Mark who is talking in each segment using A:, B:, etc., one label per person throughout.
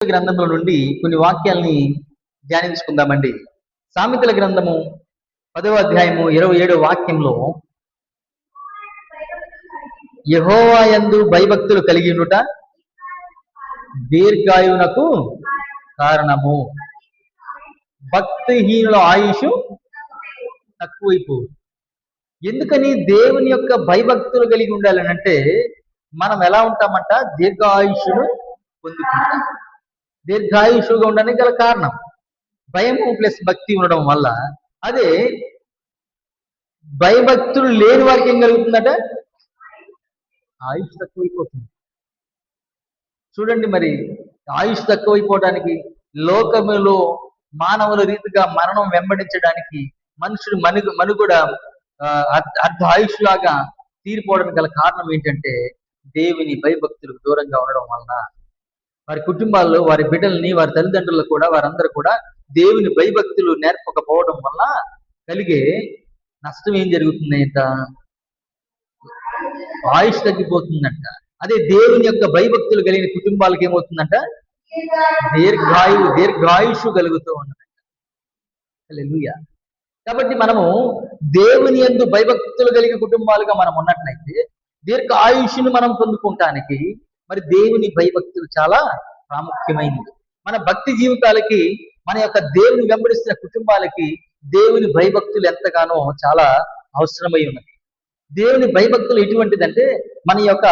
A: గ్రంథంలో నుండి కొన్ని వాక్యాల్ని ధ్యానించుకుందామండి. సామెతల గ్రంథము 10వ అధ్యాయము 27వ వాక్యంలో, యెహోవా యందు భయభక్తులు కలిగి ఉండుట దీర్ఘాయువునకు కారణము, భక్తిహీనుల ఆయుషు తక్కువైపోవు. ఎందుకని దేవుని యొక్క భయభక్తులు కలిగి ఉండాలని అంటే, మనం ఎలా ఉంటామంట, దీర్ఘాయుషును పొందుకుంటాం. దీర్ఘాయుషుగా ఉండడానికి గల కారణం భయము ప్లస్ భక్తి ఉండడం వల్ల. అదే భయభక్తులు లేని వారికి ఏం కలుగుతుందట, ఆయుష్ తక్కువైపోతుంది. చూడండి, మరి ఆయుష్ తక్కువైపోవడానికి, లోకములో మానవుల రీతిగా మరణం వెంబడించడానికి, మనుషుడు మనుగడ అర్ధ ఆయుష్ లాగా తీరిపోవడానికి గల కారణం ఏంటంటే, దేవుని భయభక్తులకు దూరంగా ఉండడం వలన. వారి కుటుంబాల్లో వారి బిడ్డల్ని, వారి తల్లిదండ్రులు కూడా, వారందరూ కూడా దేవుని భయభక్తులు నేర్పకపోవడం వల్ల కలిగే నష్టం ఏం జరుగుతుందంట, ఆయుష్ తగ్గిపోతుందంట. అదే దేవుని యొక్క భయభక్తులు కలిగిన కుటుంబాలకు ఏమవుతుందంట, దీర్ఘాయుషు కలుగుతూ ఉన్నదంట. హల్లెలూయా. కాబట్టి మనము దేవుని యందు భయభక్తులు కలిగిన కుటుంబాలుగా మనం ఉన్నట్లయితే దీర్ఘ ఆయుష్ను మనం పొందుకుంటానికి మరి దేవుని భయభక్తులు చాలా ప్రాముఖ్యమైనది. మన భక్తి జీవితాలకి, మన యొక్క దేవుని వెంబడిస్తున్న కుటుంబాలకి దేవుని భయభక్తులు ఎంతగానో చాలా అవసరమై ఉన్నది. దేవుని భయభక్తులు ఎటువంటిదంటే, మన యొక్క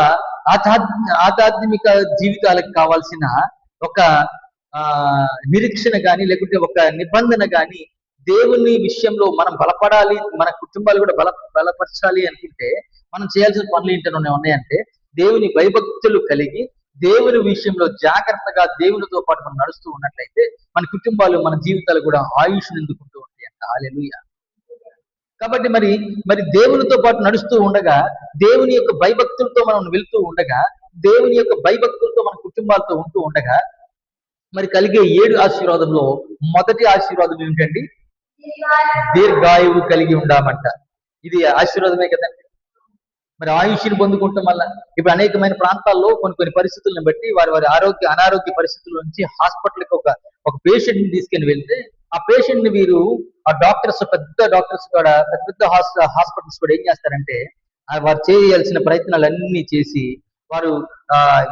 A: ఆధ్యాత్మిక జీవితాలకు కావాల్సిన ఒక నిరీక్షణ కానీ, లేకుంటే ఒక నిబంధన కానీ, దేవుని విషయంలో మనం బలపడాలి, మన కుటుంబాలు కూడా బలపరచాలి అనుకుంటే మనం చేయాల్సిన పనులు ఏంటనే ఉన్నాయంటే, దేవుని భయభక్తులు కలిగి దేవుని విషయంలో జాగ్రత్తగా దేవునితో పాటు మనం నడుస్తూ ఉన్నట్లయితే మన కుటుంబాలు, మన జీవితాలు కూడా ఆయుష్ నిందుకుంటూ ఉంటాయి అంట. హల్లెలూయా. కాబట్టి మరి దేవునితో పాటు నడుస్తూ ఉండగా, దేవుని యొక్క భయభక్తులతో మనం వెళ్తూ ఉండగా, దేవుని యొక్క భయభక్తులతో మన కుటుంబాలతో ఉంటూ ఉండగా మరి కలిగే 7 ఆశీర్వాదంలో మొదటి ఆశీర్వాదం ఏమిటండి, దీర్ఘాయువు కలిగి ఉండామంట. ఇది ఆశీర్వాదమే కదండి. మరి ఆయుష్ని పొందుకుంటాం వల్ల ఇప్పుడు అనేకమైన ప్రాంతాల్లో కొన్ని పరిస్థితులను బట్టి వారి అనారోగ్య పరిస్థితుల నుంచి హాస్పిటల్కి ఒక పేషెంట్ ని తీసుకుని వెళ్తే, ఆ పేషెంట్ ని వీరు ఆ పెద్ద డాక్టర్స్ కూడా, పెద్ద హాస్పిటల్స్ కూడా ఏం చేస్తారంటే, వారు చేయాల్సిన ప్రయత్నాలన్నీ చేసి, వారు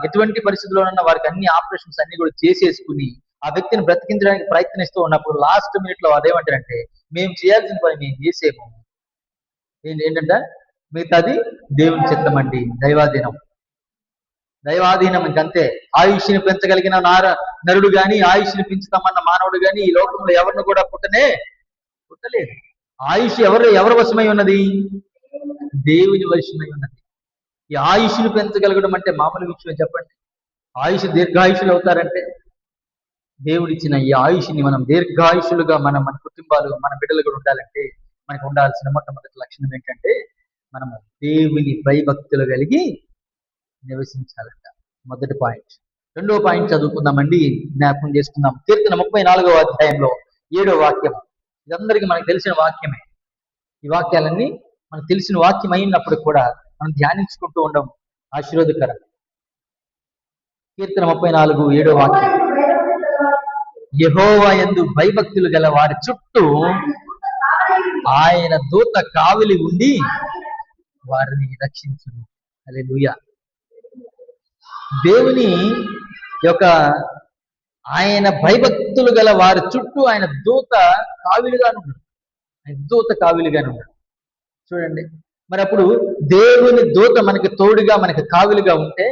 A: ఎటువంటి పరిస్థితుల్లోనన్నా వారికి అన్ని ఆపరేషన్స్ అన్ని కూడా చేసేసుకుని ఆ వ్యక్తిని బ్రతికించడానికి ప్రయత్నిస్తూ ఉన్నప్పుడు లాస్ట్ మినిట్ లో వారు ఏమంటారంటే, మేము చేయాల్సిన పని మేము చేసేము, ఏంటంటే మిగతాది దేవుని చిత్తం అండి. దైవాధీనం ఇంకంతే. ఆయుష్ని పెంచగలిగిన నరుడు గాని, ఆయుష్ని పెంచుతామన్న మానవుడు గాని ఈ లోకంలో ఎవరిని కూడా పుట్టలేదు. ఆయుష్ ఎవరి వశమై ఉన్నది, దేవుని వశమై ఉన్నది. ఈ ఆయుష్ని పెంచగలగడం అంటే మామూలు విషయం చెప్పండి. ఆయుష్ దీర్ఘాయుషులు అవుతారంటే, దేవుడిచ్చిన ఈ ఆయుష్ని మనం దీర్ఘాయుషులుగా మన కుటుంబాలు, మన బిడ్డలు కూడా ఉండాలంటే మనకు ఉండాల్సిన మొట్టమొదటి లక్షణం ఏంటంటే, మనము దేవుని భయభక్తులు కలిగి నివసించాలంట. మొదటి పాయింట్. రెండవ పాయింట్ చదువుకుందామండి, జ్ఞాపకం చేసుకుందాం. కీర్తన 34వ అధ్యాయంలో 7వ వాక్యం. ఇదందరికీ మనకు తెలిసిన వాక్యమే. ఈ వాక్యాలన్నీ మనకు తెలిసిన వాక్యం అయినప్పుడు కూడా మనం ధ్యానించుకుంటూ ఉండడం ఆశీర్వాదకరం. కీర్తన 34:7వ వాక్యం, యెహోవా యందు భయభక్తులు గల వారి చుట్టూ ఆయన దూత కావలి ఉండి వారిని రక్షించును. హల్లెలూయా. దేవుని యొక్క ఆయన భయభక్తులు గల వారి చుట్టూ ఆయన దూత కావిలిగానే ఉన్నాడు. చూడండి, మరి అప్పుడు దేవుని దూత మనకి తోడుగా, మనకి కావిలిగా ఉంటే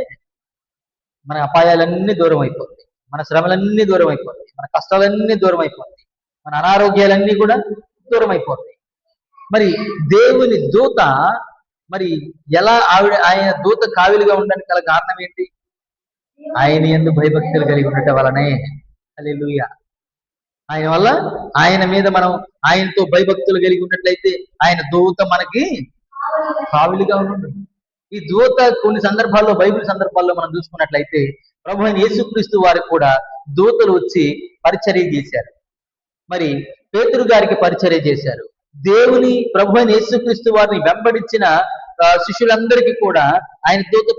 A: మన అపాయాలన్నీ దూరం అయిపోతాయి, మన శ్రమలన్నీ దూరం అయిపోతాయి, మన కష్టాలన్నీ దూరం అయిపోతాయి, మన అనారోగ్యాలన్నీ కూడా దూరం అయిపోతాయి. మరి దేవుని దూత మరి ఎలా ఆయన దూత కావిలిగా ఉండడానికి గల కారణం ఏంటి, ఆయన యందు భయభక్తులు కలిగి ఉండటం వలనే. హల్లెలూయా. ఆయన వల్ల, ఆయన మీద మనం ఆయనతో భయభక్తులు కలిగి ఉన్నట్లయితే ఆయన దూత మనకి కావిలిగా ఉంటుంది. ఈ దూత కొన్ని సందర్భాల్లో, బైబిల్ సందర్భాల్లో మనం చూసుకున్నట్లయితే ప్రభు అయిన యేసుక్రీస్తు వారికి కూడా దూతలు వచ్చి పరిచర్య చేశారు. మరి పేతురు గారికి పరిచర్య చేశారు. దేవుని ప్రభు అయిన యేసుక్రీస్తు వారిని వెంబడించిన శిష్యులందరికీ కూడా ఆయన దూత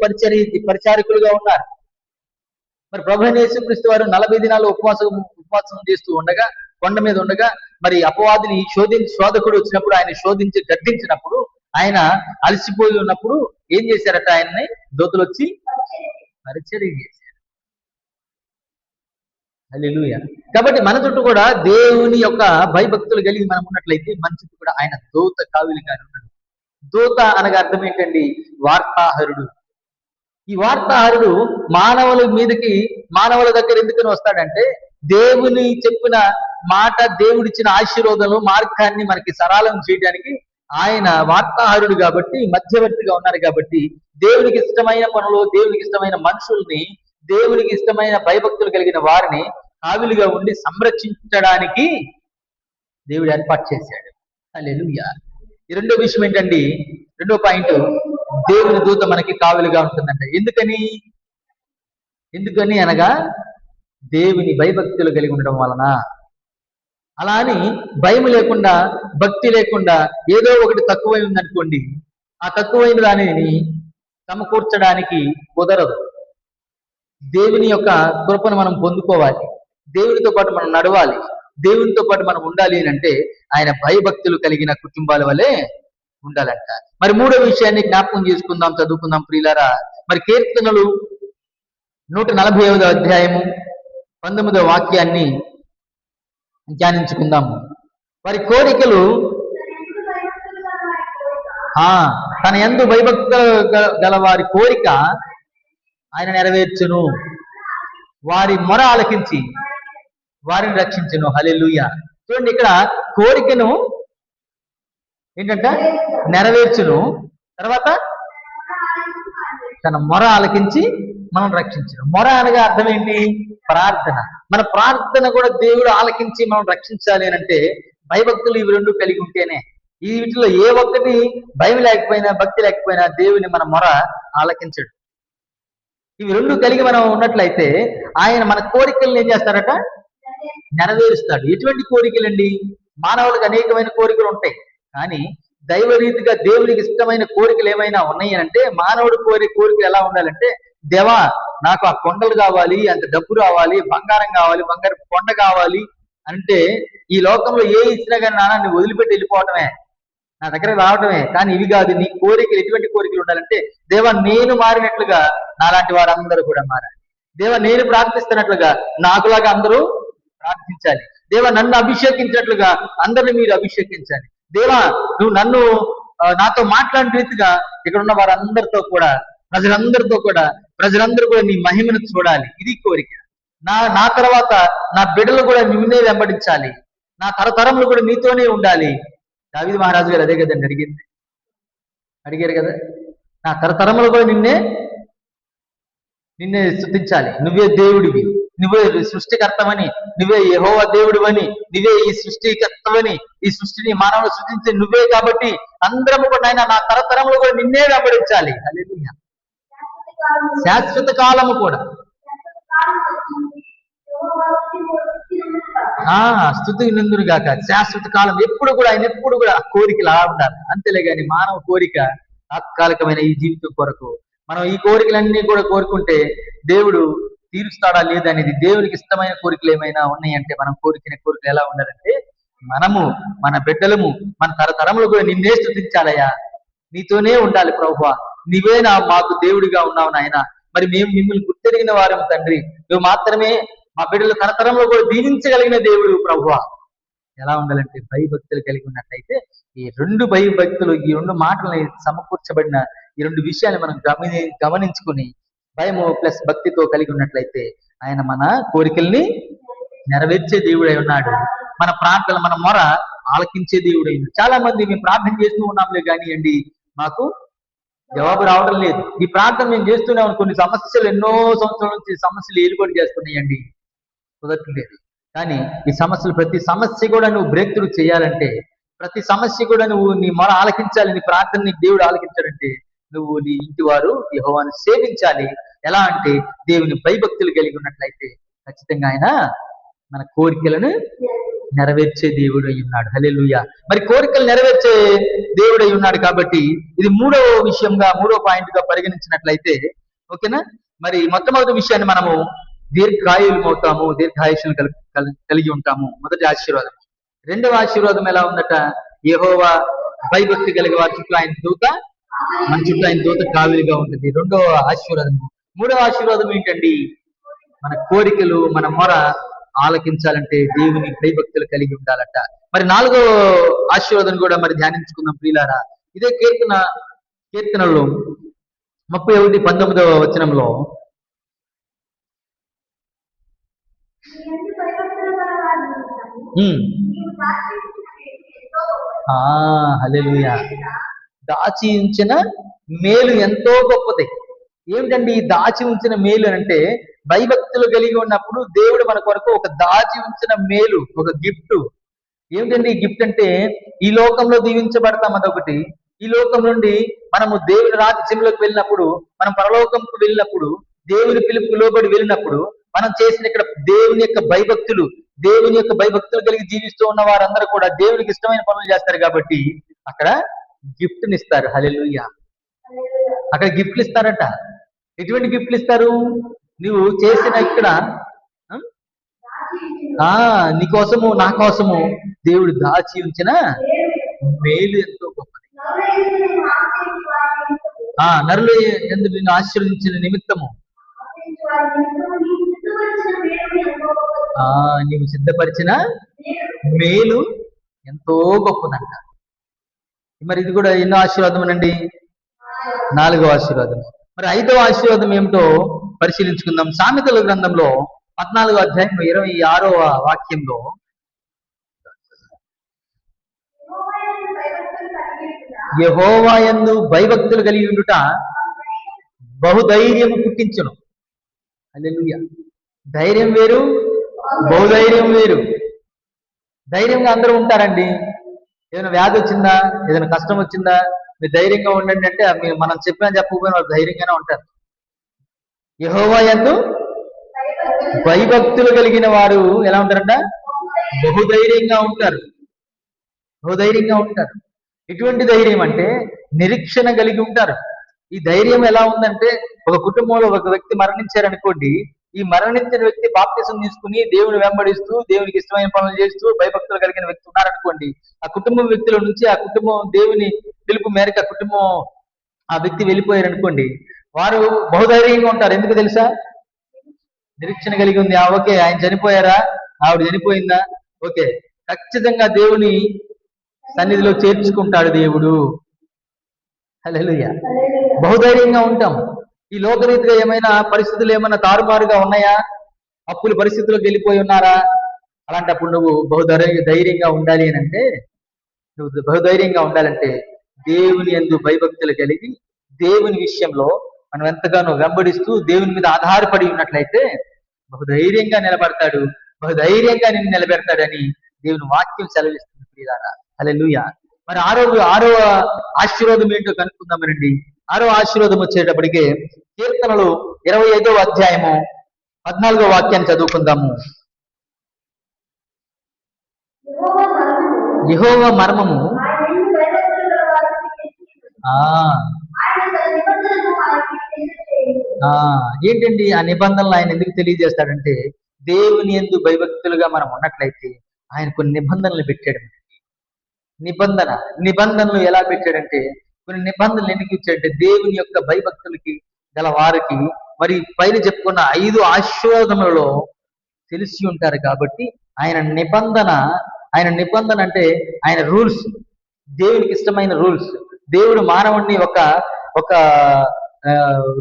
A: పరిచారకులుగా ఉన్నారు. మరి ప్రభు అయిన యేసుక్రీస్తు వారు 40 దినాలు ఉపవాసం చేస్తూ ఉండగా, కొండ మీద ఉండగా, మరి అపవాదిని శోధకుడు వచ్చినప్పుడు, ఆయన శోధించి గద్దించినప్పుడు, ఆయన అలసిపోయి ఉన్నప్పుడు ఏం చేశారట? ఆయన్ని దూతలు వచ్చి పరిచర్య చేశారు. హల్లెలూయా. కాబట్టి మన చుట్టూ కూడా దేవుని యొక్క భయభక్తులు కలిగి మనం ఉన్నట్లయితే మన చుట్టూ కూడా ఆయన దూత కావిలిగా ఉన్నాడు. దూత అనగా అర్థం ఏంటండి? వార్తాహరుడు. ఈ వార్తాహరుడు మానవుల దగ్గర ఎందుకని వస్తాడంటే, దేవుని చెప్పిన మాట, దేవుడిచ్చిన ఆశీర్వాదాలు, మార్గాన్ని మనకి సరళం చేయడానికి ఆయన వార్తాహరుడు కాబట్టి, మధ్యవర్తిగా ఉన్నారు కాబట్టి, దేవునికి ఇష్టమైన పనులు, దేవునికి ఇష్టమైన మనుషుల్ని, దేవునికి ఇష్టమైన భయభక్తులు కలిగిన వారిని కావిలిగా ఉండి సంరక్షించడానికి దేవుడు ఏర్పాటు చేశాడు. హల్లెలూయా. ఈ రెండో విషయం ఏంటండి? రెండో పాయింట్, దేవుని దూత మనకి కావిలిగా ఉంటుందంట. ఎందుకని అనగా దేవుని భయభక్తులు కలిగి ఉండడం వలన. అలా అని భయం లేకుండా, భక్తి లేకుండా ఏదో ఒకటి తక్కువై ఉందనుకోండి, ఆ తక్కువైన దానిని సమకూర్చడానికి కుదరదు. దేవుని యొక్క కృపను మనం పొందుకోవాలి, దేవునితో పాటు మనం నడవాలి, దేవునితో పాటు మనం ఉండాలి అంటే ఆయన భయభక్తులు కలిగిన కుటుంబాల వలె ఉండాలంట. మరి మూడో విషయాన్ని జ్ఞాపకం చేసుకుందాం, చదువుకుందాం ప్రియులారా. మరి కీర్తనలు 145వ అధ్యాయము 19వ వాక్యాన్ని ధ్యానించుకుందాము. వారి కోరికలు తన యందు భయభక్తులు గల వారి కోరిక ఆయన నెరవేర్చును, వారి మొర ఆలకించి వారిని రక్షించును. హల్లెలూయా. చూడండి, ఇక్కడ కోరికను ఏంటంట? నెరవేర్చును. తర్వాత తన మొర ఆలకించి మనం రక్షించును. మొర అనగా అర్థం ఏంటి? ప్రార్థన. మన ప్రార్థన కూడా దేవుడు ఆలకించి మనం రక్షించాలి అంటే భయభక్తులు ఇవి రెండు కలిగి ఉంటేనే. ఈ వీటిలో ఏ ఒక్కటి భయం లేకపోయినా, భక్తి లేకపోయినా దేవుని మన మొర ఆలకించడు. ఇవి రెండు కలిగి మనం ఉన్నట్లయితే ఆయన మన కోరికలను ఏం చేస్తారట? నెరవేరుస్తాడు. ఎటువంటి కోరికలండి? మానవులకు అనేకమైన కోరికలు ఉంటాయి, కానీ దైవరీతిగా దేవునికి ఇష్టమైన కోరికలు ఏమైనా ఉన్నాయి అంటే, మానవుడు కోరే కోరికలు ఎలా ఉండాలంటే, దేవా నాకు ఆ కొండలు కావాలి, అంత డబ్బు రావాలి, బంగారం కావాలి, బంగారు కొండ కావాలి అంటే ఈ లోకంలో ఏ ఇచ్చినా కానీ నాన్న వదిలిపెట్టి వెళ్ళిపోవటమే, నా దగ్గర రావటమే. కానీ ఇవి కాదు. నీ కోరికలు ఎటువంటి కోరికలు ఉండాలంటే, దేవా నేను మారినట్లుగా నాలాంటి వారందరూ కూడా మారాలి. దేవా నేను ప్రార్థిస్తున్నట్లుగా నాకులాగా అందరూ ప్రార్థించాలి. దేవా నన్ను అభిషేకించినట్లుగా అందరిని మీరు అభిషేకించాలి. దేవా నువ్వు నాతో మాట్లాడిన రీతిగా ఇక్కడ ఉన్న వారందరితో కూడా, ప్రజలందరూ కూడా నీ మహిమను చూడాలి. ఇది కోరిక. నా తర్వాత నా బిడ్డలు కూడా నిన్నే వెంబడించాలి, నా తరతరములు కూడా నీతోనే ఉండాలి. దావీదు మహారాజు గారు అదే కదండి అడిగారు కదా, నా తరతరములు కూడా నిన్నే స్తుతించాలి. నువ్వే దేవుడివి, నువ్వే సృష్టికర్తవని, నువ్వే యెహోవా దేవుడివని, నువ్వే ఈ సృష్టికర్తవని, ఈ సృష్టిని మానవులు సృష్టించే నువ్వే కాబట్టి అందరము కూడా నాయన నా తరతరములు కూడా నిన్నే వెంబడించాలి. హల్లెలూయా. శాశ్వత కాలము కూడా స్తుతి నందును గాక. శాశ్వత కాలం ఎప్పుడు కూడా ఆయన ఎప్పుడు కూడా కోరికలు అలా ఉండాలి. అంతేలే గాని మానవ కోరిక తాత్కాలికమైన ఈ జీవితం కొరకు మనం ఈ కోరికలన్నీ కూడా కోరుకుంటే దేవుడు తీరుస్తాడా లేదనేది, దేవునికి ఇష్టమైన కోరికలు ఏమైనా ఉన్నాయంటే మనం కోరికల కోరికలు ఎలా ఉండాలంటే, మనము మన బిడ్డలము మన తరతరములు కూడా నిన్నే స్తుతించాలయ్యా, నీతోనే ఉండాలి ప్రభువా, నీవే మాకు దేవుడిగా ఉన్నావు నాయన. మరి మేము మిమ్మల్ని గుర్తెరిగిన వారం తండ్రి, నువ్వు మాత్రమే మా బిడ్డలు తరతరంలో కూడా దీవించగలిగిన దేవుడు ప్రభువా. ఎలా ఉండాలంటే భయభక్తులు కలిగి ఉన్నట్లయితే ఈ రెండు భయభక్తులు, ఈ రెండు మాటలని సమకూర్చబడిన ఈ రెండు విషయాన్ని మనం గమనించుకుని భయము ప్లస్ భక్తితో కలిగి ఉన్నట్లయితే ఆయన మన కోరికల్ని నెరవేర్చే దేవుడై ఉన్నాడు. మన ప్రార్థనలు, మన మొర ఆలకించే దేవుడై ఉన్నాడు. చాలా మంది మేము ప్రార్థన చేస్తూ ఉన్నాంలే కానివ్వండి, మాకు జవాబు రావడం లేదు. ఈ ప్రార్థన మేము చేస్తున్నాం, కొన్ని సమస్యలు ఎన్నో సంవత్సరాల నుంచి సమస్యలు ఏలుబడి చేస్తున్నాయండి, కుదరట్లేదు. కానీ ఈ సమస్యలు, ప్రతి సమస్య కూడా నువ్వు బ్రేక్ త్రూ చేయాలంటే, ప్రతి సమస్య కూడా నువ్వు నీ మొర ఆలకించాలి, నీ ప్రార్థన నీకు దేవుడు ఆలకించాలంటే నువ్వు నీ ఇంటి వారు యెహోవాను సేవించాలి. ఎలా అంటే దేవుని భయభక్తులు కలిగి ఉన్నట్లయితే ఖచ్చితంగా ఆయన మన కోరికలను నెరవేర్చే దేవుడు అయి ఉన్నాడు. హల్లెలూయా. మరి కోరికలు నెరవేర్చే దేవుడు అయి ఉన్నాడు కాబట్టి ఇది మూడో పాయింట్ గా పరిగణించినట్లయితే, ఓకేనా. మరి మొట్టమొదటి విషయాన్ని మనము దీర్ఘాయులు అవుతాము, దీర్ఘాయుషులు కలిగి ఉంటాము. మొదటి ఆశీర్వాదం. రెండవ ఆశీర్వాదం ఎలా ఉందట? యెహోవా భయభక్తి కలిగే వారి చుట్టూ ఆయన దూత, మన చుట్టూ ఆయన దూత కావిలిగా ఉంటుంది. రెండవ ఆశీర్వాదము. మూడవ ఆశీర్వాదం ఏంటండి? మన కోరికలు, మన మొర ఆలకించాలంటే దేవుని భయభక్తులు కలిగి ఉండాలంట. మరి నాలుగో ఆశీర్వాదం కూడా మరి ధ్యానించుకుందాం ప్రియులారా. ఇదే కీర్తనలో 31:19 వచనంలో హల్లెలూయా, దాచి ఉంచిన మేలు ఎంతో గొప్పది. ఏమిటండి ఈ దాచి ఉంచిన మేలు అంటే? భయభక్తులు కలిగి ఉన్నప్పుడు దేవుడు మన కొరకు ఒక దాచి ఉంచిన మేలు, ఒక గిఫ్ట్. ఏమిటండి ఈ గిఫ్ట్ అంటే? ఈ లోకంలో దీవించబడతాం, అదొకటి. ఈ లోకం నుండి మనము దేవుని రాజ్యంలోకి వెళ్ళినప్పుడు, మనం పరలోకంకు వెళ్ళినప్పుడు, దేవుని పిలుపుకు లోబడి వెళ్ళినప్పుడు, మనం చేసిన ఇక్కడ దేవుని యొక్క భయభక్తులు కలిగి జీవిస్తూ ఉన్న వారందరూ కూడా దేవునికి ఇష్టమైన పనులు చేస్తారు కాబట్టి అక్కడ గిఫ్ట్ని ఇస్తారు. హల్లెలూయా. అక్కడ గిఫ్ట్లు ఇస్తారట. ఎటువంటి గిఫ్ట్లు ఇస్తారు? నువ్వు చేసిన ఇక్కడ నీకోసము, నా కోసము దేవుడు దాచి ఉంచిన మేలు ఎంతో గొప్పది. నరులు ఎందుకు నిన్ను ఆశీర్వదించిన నిమిత్తము నీవు సిద్ధపరిచిన మేలు ఎంతో గొప్పదంట. మరి ఇది కూడా ఎన్నో ఆశీర్వాదం అండి? 4వ ఆశీర్వాదం. మరి 5వ ఆశీర్వాదం ఏమిటో పరిశీలించుకుందాం. సామెతల గ్రంథంలో 14వ అధ్యాయం 26వ వాక్యంలో యెహోవా యందు భయభక్తులు కలిగి ఉండుట బహుధైర్యము పుట్టించును. హల్లెలూయా. ధైర్యం వేరు, బహుధైర్యం వేరు. ధైర్యంగా అందరూ ఉంటారండి. ఏదైనా వ్యాధి వచ్చిందా, ఏదైనా కష్టం వచ్చిందా, మీరు ధైర్యంగా ఉండండి అంటే మనం చెప్పకపోయినా వాళ్ళు ధైర్యంగానే ఉంటారు. యెహోవా యందు భయభక్తులు కలిగిన వారు ఎలా ఉంటారంట? బహుధైర్యంగా ఉంటారు. ఎటువంటి ధైర్యం అంటే నిరీక్షణ కలిగి ఉంటారు. ఈ ధైర్యం ఎలా ఉందంటే, ఒక కుటుంబంలో ఒక వ్యక్తి మరణించారనుకోండి, ఈ మరణించిన వ్యక్తి బాప్తిసం తీసుకుని దేవుని వెంబడిస్తూ దేవునికి ఇష్టమైన పనులు చేస్తూ భయభక్తులు కలిగిన వ్యక్తి ఉన్నారనుకోండి, ఆ కుటుంబం వ్యక్తుల నుంచి ఆ కుటుంబం దేవుని పిలుపు మేరకు ఆ వ్యక్తి వెళ్ళిపోయారనుకోండి, వారు బహుధైర్యంగా ఉంటారు. ఎందుకు తెలుసా? నిరీక్షణ కలిగి ఉంది. ఓకే, ఆయన చనిపోయారా, ఆవిడ చనిపోయిందా, ఓకే, ఖచ్చితంగా దేవుని సన్నిధిలో చేర్చుకుంటాడు దేవుడు. హల్లెలూయా. బహుధైర్యంగా ఉంటాం. ఈ లోకరీతిగా ఏమైనా పరిస్థితులు ఏమైనా తారుమారుగా ఉన్నాయా, అప్పుల పరిస్థితుల్లోకి వెళ్ళిపోయి ఉన్నారా, అలాంటప్పుడు నువ్వు ధైర్యంగా ఉండాలి అని అంటే, బహుధైర్యంగా ఉండాలంటే దేవుని యందు భయభక్తులు కలిగి దేవుని విషయంలో మనం ఎంతగానో వెంబడిస్తూ దేవుని మీద ఆధారపడి ఉన్నట్లయితే బహుధైర్యంగా నిలబడతాడు, బహుధైర్యంగా నిన్ను నిలబెడతాడని దేవుని వాక్యం సెలవిస్తుంది ప్రియులారా. హల్లెలూయా. మరి ఆరవ ఆశీర్వాదం ఏంటో కనుక్కుందామనండి. 6వ ఆశీర్వాదం వచ్చేటప్పటికే కీర్తనలు 25వ అధ్యాయము 14వ వాక్యాన్ని చదువుకుందాము. యెహోవా మర్మము ఏంటండి ఆ నిబంధనలు ఆయన ఎందుకు తెలియజేస్తాడంటే, దేవుని యందు భయభక్తులుగా మనం ఉన్నట్లయితే ఆయన కొన్ని నిబంధనలు పెట్టాడు. నిబంధనలు ఎలా పెట్టాడంటే, కొన్ని నిబంధనలు ఎందుకు ఇచ్చాడంటే దేవుని యొక్క భయభక్తులకి గల వారికి మరి పైన చెప్పుకున్న 5 ఆశీర్వాదములలో తెలిసి ఉంటారు కాబట్టి ఆయన నిబంధన అంటే ఆయన రూల్స్, దేవునికి ఇష్టమైన రూల్స్. దేవుడు మానవుడిని ఒక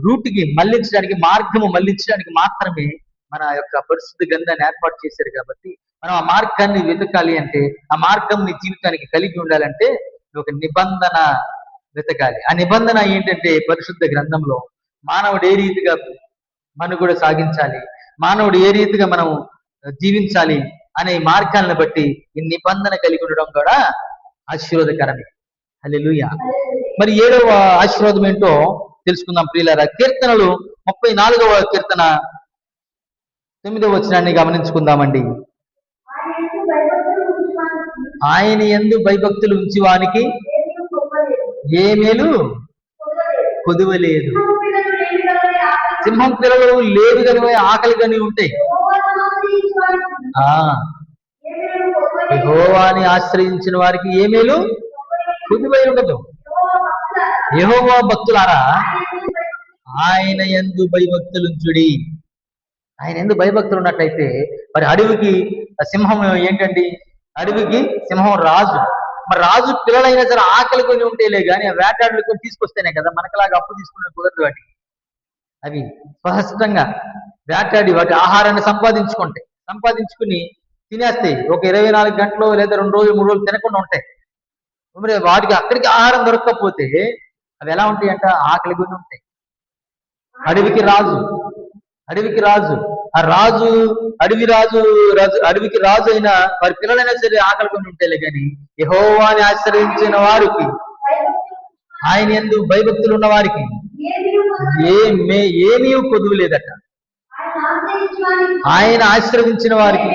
A: రూట్కి మళ్లించడానికి, మార్గము మళ్లించడానికి మాత్రమే మన యొక్క పరిశుద్ధ గ్రంథాన్ని ఏర్పాటు చేశారు కాబట్టి మనం ఆ మార్గాన్ని వెతకాలి అంటే, ఆ మార్గం నీ జీవితానికి కలిగి ఉండాలంటే ఒక నిబంధన వెతకాలి. ఆ నిబంధన ఏంటంటే పరిశుద్ధ గ్రంథంలో మానవుడు ఏ రీతిగా మనుగడ సాగించాలి, మానవుడు ఏ రీతిగా మనం జీవించాలి అనే మార్గాలను బట్టి ఈ నిబంధన కలిగి ఉండడం కూడా ఆశీర్వాదకరమే. హల్లెలూయా. మరి 7వ ఆశీర్వాదం ఏంటో తెలుసుకుందాం ప్రియులారా. కీర్తనలు 34వ కీర్తన 9వ వచనాన్ని గమనించుకుందామండి. ఆయన యందు భయభక్తులు ఉంచువానికి ఏ మేలు కొదువలేదు. సింహం పిల్లలు లేదు కని ఆకలి కని ఉంటాయి. ఆ యెహోవాని ఆశ్రయించిన వారికి ఏ మేలు కొదువై ఉండదు. యెహోవా భక్తులారా ఆయన యందు భయభక్తులుంచుడి. ఆయన ఎందుకు భయభక్తులు ఉన్నట్లయితే మరి అడవికి సింహం ఏంటండి? అడవికి సింహం రాజు. మరి రాజు పిల్లలైనా సరే ఆకలి కొని ఉంటేలే కానీ ఆ వేటాడుకొని తీసుకొస్తేనే కదా, మనకలాగా అప్పు తీసుకునే కుదరదు. వాటికి అవి స్పష్టంగా వేటాడి వాటి ఆహారాన్ని సంపాదించుకుని తినేస్తాయి. ఒక 24 గంటలు లేదా 2 రోజులు 3 రోజులు తినకుండా ఉంటాయి. మరి వాటికి అక్కడికి ఆహారం దొరకకపోతే అవి ఎలా ఉంటాయి అంట? ఆకలి కొని ఉంటాయి. అడవికి రాజు ఆ రాజు అడవికి రాజు అయినా వారి పిల్లలైనా సరే ఆకలి కొని ఉంటేలే కానీ యెహోవాని ఆశ్రయించిన వారికి, ఆయన యందు భయభక్తులు ఉన్న వారికి ఏమీ కొదువు లేదట. ఆయన ఆశ్రయించిన వారికి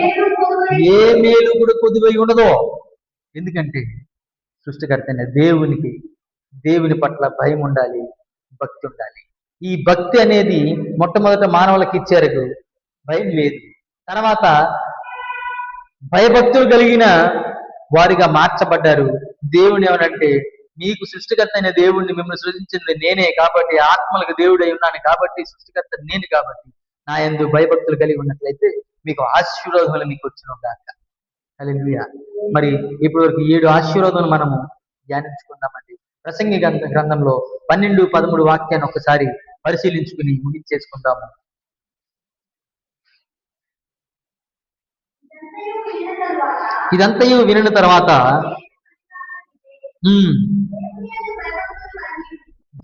A: ఏ మేలు కూడా కొదువై ఉండదో. ఎందుకంటే సృష్టికర్త అయిన దేవుని పట్ల భయం ఉండాలి, భక్తి ఉండాలి. ఈ భక్తి అనేది మొట్టమొదట మానవులకు ఇచ్చారు, భయం లేదు. తర్వాత భయభక్తులు కలిగిన వారిగా మార్చబడ్డారు. దేవుని ఏమనంటే, మీకు సృష్టికర్త అయిన దేవుణ్ణి మిమ్మల్ని సృజించింది నేనే కాబట్టి, ఆత్మలకు దేవుడై ఉన్నాను కాబట్టి, సృష్టికర్త నేను కాబట్టి నా యందు భయభక్తులు కలిగి ఉన్నట్లయితే మీకు ఆశీర్వాదములు మీకు వచ్చిన గాక. హల్లెలూయా. మరి ఇప్పటి వరకు 7 ఆశీర్వాదాలు మనము ధ్యానించుకుందామండి. ప్రసంగి గ్రంథంలో 12, 13 వాక్యాన్ని ఒకసారి పరిశీలించుకుని ముగించేసుకుందాము. ఇదంతయు వినిన తర్వాత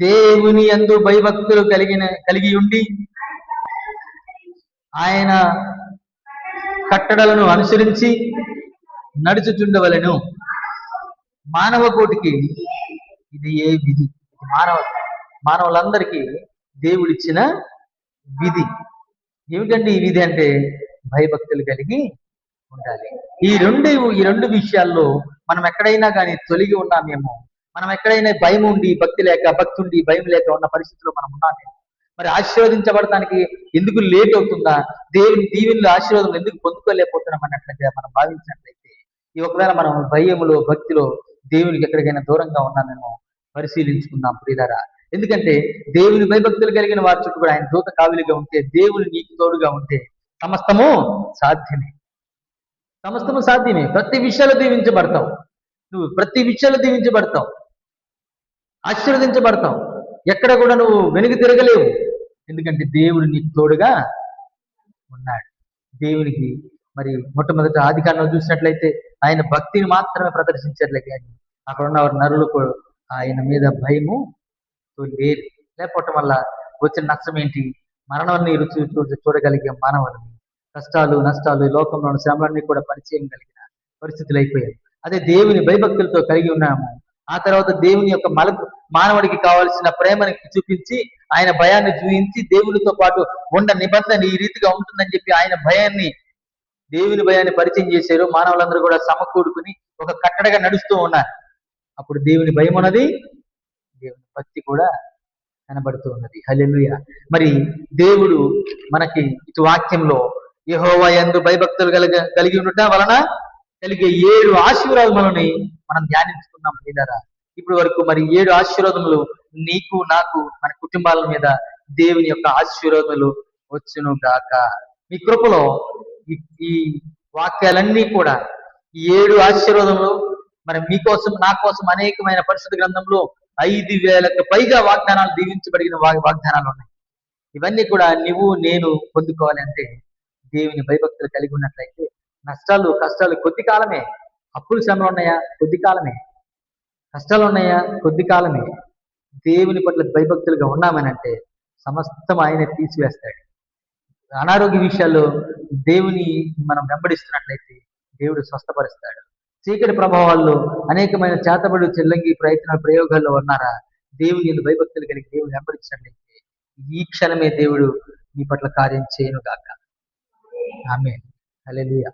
A: దేవుని యందు భయభక్తులు కలిగి ఉండి ఆయన కట్టడలను అనుసరించి నడుచుచుండవలెను. మానవ కోటికి ఇది ఏ విధి? మానవులందరికీ దేవుడిచ్చిన విధి. ఏమిటండి ఈ విధి అంటే? భయభక్తులు కలిగి ఉండాలి. ఈ రెండు విషయాల్లో మనం ఎక్కడైనా కానీ తొలగి ఉన్నామేమో, మనం ఎక్కడైనా భయం ఉండి భక్తి లేక, భక్తి ఉండి భయం లేక ఉన్న పరిస్థితిలో మనం ఉన్నామేమో, మరి ఆశీర్వదించబడటానికి ఎందుకు లేట్ అవుతుందా? దేవుని దీవెనలు ఆశీర్వాదం ఎందుకు పొందుకోలేకపోతున్నాం అన్నట్లయితే మనం భావించినట్లయితే, ఈ ఒకవేళ మనం భయములో భక్తిలో దేవునికి ఎక్కడికైనా దూరంగా ఉన్నామేమో పరిశీలించుకుందాం ప్రియులారా. ఎందుకంటే దేవుని భయభక్తులు కలిగిన వారి చుట్టూ కూడా ఆయన దూత కావిలిగా ఉంటే, దేవుని నీకు తోడుగా ఉంటే సమస్తము సాధ్యమే. ప్రతి విషయాలు దీవించబడతావు. నువ్వు ప్రతి విషయాలు దీవించబడతావు, ఆశీర్వదించబడతావు. ఎక్కడ కూడా నువ్వు వెనుక తిరగలేవు. ఎందుకంటే దేవుడు నీకు తోడుగా ఉన్నాడు. దేవునికి మరి మొట్టమొదటి ఆదికాండంలో చూసినట్లయితే ఆయన భక్తిని మాత్రమే ప్రదర్శించట్లే కానీ అక్కడ ఉన్న నరులకు ఆయన మీద భయము లేరు. లేకపోవటం వల్ల వచ్చిన నష్టం ఏంటి? మరణాన్ని రుచి చూడగలిగే మానవులని, కష్టాలు నష్టాలు, లోకంలోని శ్రమలన్నీ కూడా పరిచయం కలిగిన పరిస్థితులు అయిపోయాయి. అదే దేవుని భయభక్తులతో కలిగి ఉన్నాము. ఆ తర్వాత దేవుని యొక్క మానవుడికి కావాల్సిన ప్రేమని చూపించి, ఆయన భయాన్ని చూపించి, దేవునితో పాటు ఉన్న నిబంధన ఈ రీతిగా ఉంటుందని చెప్పి ఆయన దేవుని భయాన్ని పరిచయం చేశారు. మానవులందరూ కూడా సమకూడుకుని ఒక కట్టడగా నడుస్తూ ఉన్నారు. అప్పుడు దేవుని భయం ఉన్నది, దేవుని భక్తి కూడా కనబడుతూ ఉన్నది. హల్లెలూయా. మరి దేవుడు మనకి ఇటు వాక్యంలో యెహోవా యందు భయభక్తులు కలిగి ఉండటం వలన కలిగే 7 ఆశీర్వాదములని మనం ధ్యానించుకున్నాం ప్రియులారా. ఇప్పటి వరకు మరి 7 ఆశీర్వాదములు నీకు, నాకు, మన కుటుంబాల మీద దేవుని యొక్క ఆశీర్వాదములు వచ్చును గాక. మీ కృపలో ఈ వాక్యాలన్నీ కూడా, ఈ 7 ఆశీర్వాదములు మరి మీకోసం, నా కోసం అనేకమైన పరిశుద్ధ గ్రంథంలో 5,000కు పైగా వాగ్దానాలు, దీవించబడిన వాగ్దానాలు ఉన్నాయి. ఇవన్నీ కూడా నువ్వు నేను పొందుకోవాలి అంటే దేవుని భయభక్తులు కలిగి ఉన్నట్లయితే నష్టాలు కష్టాలు కొద్ది కాలమే. అప్పులు శ్రమలు ఉన్నాయా? కొద్ది కాలమే. కష్టాలు ఉన్నాయా? కొద్ది కాలమే. దేవుని పట్ల భయభక్తులుగా ఉన్నామనంటే సమస్తం ఆయన తీసివేస్తాడు. అనారోగ్య విషయాల్లో దేవుని మనం వెంబడిస్తున్నట్లయితే దేవుడు స్వస్థపరుస్తాడు. చీకటి ప్రభావాల్లో అనేకమైన చేతబడి చెల్లంగి ప్రయోగాల్లో ఉన్నారా? దేవుని భయభక్తులు కలిగి దేవుని వెంబడించినట్లయితే ఈ క్షణమే దేవుడు మీ పట్ల కార్యం చేయను గాక. ఆమేన్. హల్లెలూయా.